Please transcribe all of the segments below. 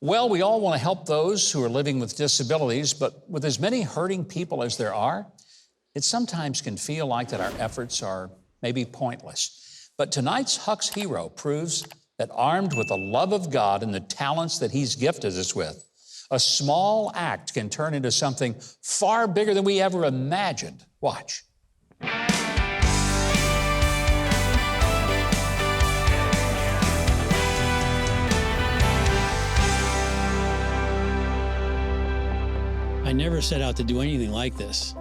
Well, we all want to help those who are living with disabilities, but with as many hurting people as there are, it sometimes can feel like that our efforts are maybe pointless. But tonight's Huck's hero proves that armed with the love of God and the talents that He's gifted us with, a small act can turn into something far bigger than we ever imagined. Watch. I never set out to do anything like this.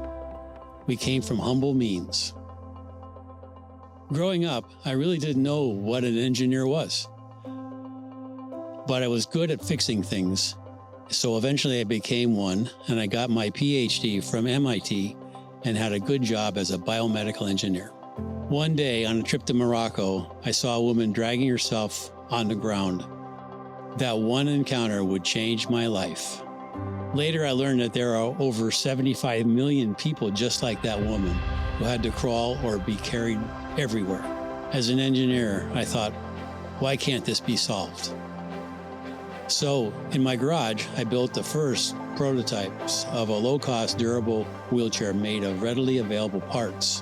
We came from humble means. Growing up, I really didn't know what an engineer was. But I was good at fixing things. So eventually I became one, and I got my PhD from MIT and had a good job as a biomedical engineer. One day on a trip to Morocco, I saw a woman dragging herself on the ground. That one encounter would change my life. Later, I learned that there are over 75 million people just like that woman who had to crawl or be carried everywhere. As an engineer, I thought, why can't this be solved? So, in my garage, I built the first prototypes of a low-cost, durable wheelchair made of readily available parts.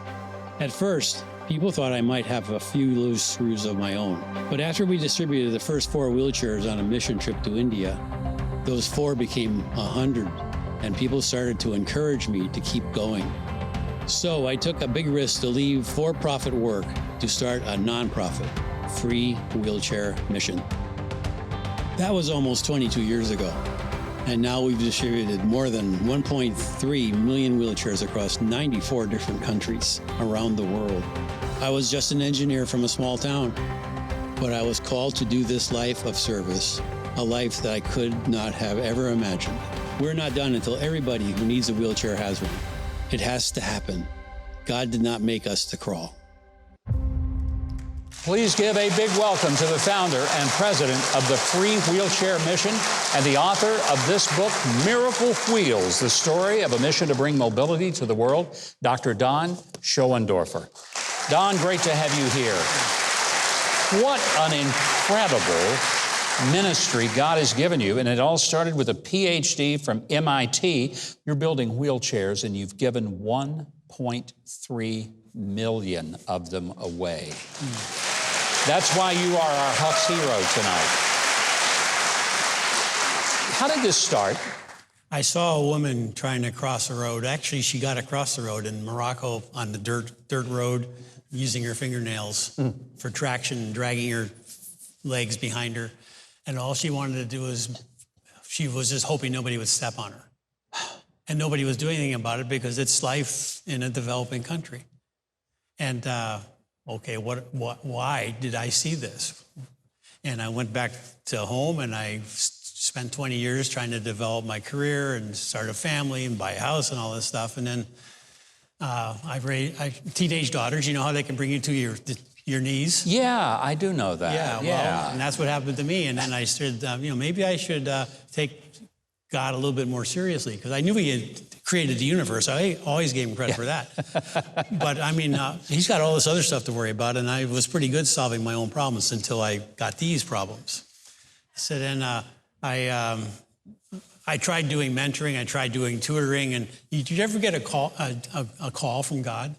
At first, people thought I might have a few loose screws of my own. But after we distributed the first 4 wheelchairs on a mission trip to India, those 4 became 100, and people started to encourage me to keep going. So I took a big risk to leave for-profit work to start a nonprofit, free wheelchair mission. That was almost 22 years ago, and now we've distributed more than 1.3 million wheelchairs across 94 different countries around the world. I was just an engineer from a small town, but I was called to do this life of service, a life that I could not have ever imagined. We're not done until everybody who needs a wheelchair has one. It has to happen. God did not make us to crawl. Please give a big welcome to the founder and president of the Free Wheelchair Mission and the author of this book, Miracle Wheels, the story of a mission to bring mobility to the world, Dr. Don Schoendorfer. Don, great to have you here. What an incredible ministry God has given you, and it all started with a PhD from MIT. You're building wheelchairs, and you've given 1.3 million of them away. That's why you are our Huck's hero tonight. How did this start? I saw a woman trying to cross a road. Actually, she got across the road in Morocco on the dirt road, using her fingernails for traction, dragging her legs behind her. And all she wanted to do was, she was just hoping nobody would step on her. And nobody was doing anything about it because it's life in a developing country. And, okay, why did I see this? And I went back to home and I spent 20 years trying to develop my career and start a family and buy a house and all this stuff. And then I've raised teenage daughters. You know how they can bring you to your knees? Yeah, I do know that. Yeah, well, and that's what happened to me. And then I started, maybe I should take God a little bit more seriously, because I knew He had created the universe. I always gave Him credit for that. But I mean, He's got all this other stuff to worry about, and I was pretty good solving my own problems until I got these problems. So then I tried doing mentoring, I tried doing tutoring, and did you ever get a call from God?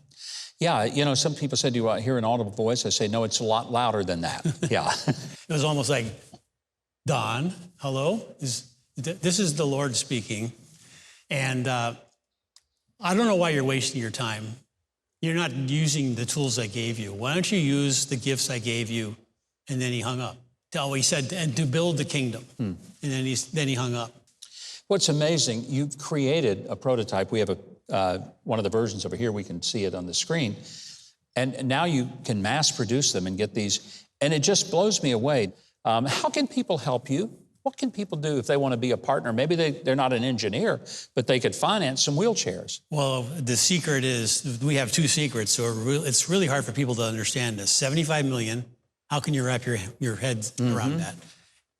Yeah, you know, some people said, do you hear an audible voice? I say, no, it's a lot louder than that. Yeah. It was almost like, Don, hello? This is the Lord speaking. And I don't know why you're wasting your time. You're not using the tools I gave you. Why don't you use the gifts I gave you? And then he hung up. He said, and to build the kingdom. And then he hung up. What's amazing, you've created a prototype. We have one of the versions over here. We can see it on the screen. And now you can mass produce them and get these. And it just blows me away. How can people help you? What can people do if they want to be a partner? Maybe they're not an engineer, but they could finance some wheelchairs. Well, the secret is, we have 2 secrets, so it's really hard for people to understand this. 75 million, how can you wrap your head around that?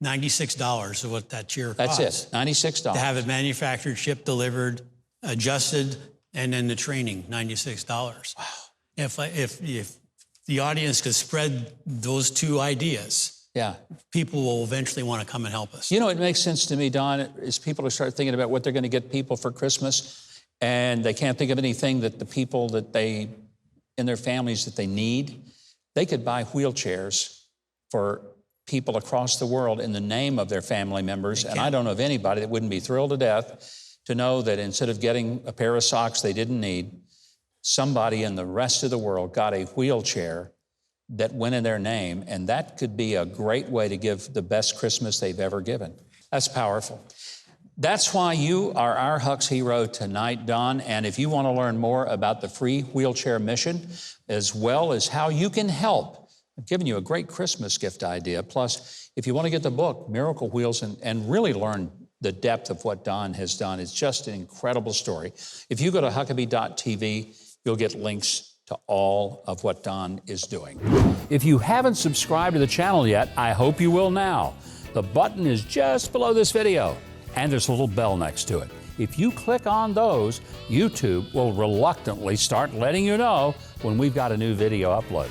$96 is what that chair costs. That's it, $96. To have it manufactured, shipped, delivered, adjusted, and then the training, $96. Wow. If the audience could spread those 2 ideas, Yeah. people will eventually want to come and help us. You know, it makes sense to me, Don, is people start thinking about what they're going to get people for Christmas, and they can't think of anything that the people that they, in their families that they need. They could buy wheelchairs for people across the world in the name of their family members. And I don't know of anybody that wouldn't be thrilled to death to know that instead of getting a pair of socks they didn't need, somebody in the rest of the world got a wheelchair that went in their name, and that could be a great way to give the best Christmas they've ever given. That's powerful. That's why you are our Huck's hero tonight, Don. And if you want to learn more about the free wheelchair mission, as well as how you can help, I've given you a great Christmas gift idea. Plus, if you want to get the book, Miracle Wheels, and really learn the depth of what Don has done, it's just an incredible story. If you go to huckabee.tv, you'll get links to all of what Don is doing. If you haven't subscribed to the channel yet, I hope you will now. The button is just below this video, and there's a little bell next to it. If you click on those, YouTube will reluctantly start letting you know when we've got a new video uploaded.